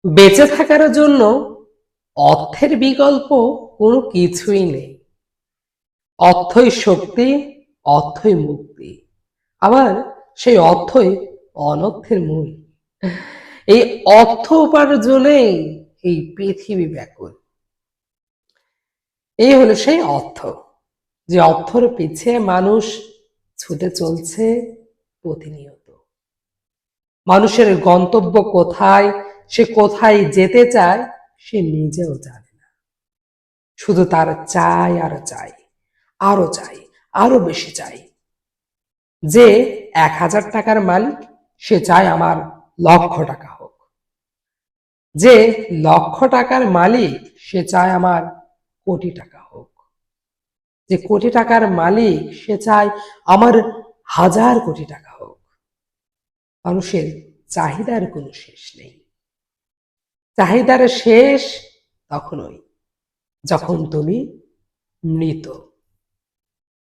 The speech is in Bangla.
বেঁচে থাকার জন্য অর্থের বিকল্প কোনো কিছুই নেই। অর্থই শক্তি, অর্থই মুক্তি। আবার সেই অর্থই অনর্থের মূল। এই অর্থ উপার্জনেই এই পৃথিবী ব্যাকুল। এই হলো সেই অর্থ, যে অর্থের পিছে মানুষ ছুটে চলছে প্রতিনিয়ত। মানুষের গন্তব্য কোথায়, সে কোথায় যেতে চায় সে নিজেও জানে না। শুধু তার চাই আর চাই, আরো চাই, আরো বেশি চাই। যে ১,০০০ টাকার মালিক সে চায় আমার ১,০০,০০০ টাকা হোক। যে ১,০০,০০০ টাকার মালিক সে চায় আমার কোটি টাকা হোক। যে কোটি টাকার মালিক সে চায় আমার ১,০০০ কোটি টাকা হোক। মানুষের চাহিদার কোনো শেষ নেই। চাহিদার শেষ তখনই যখন তুমি মৃত।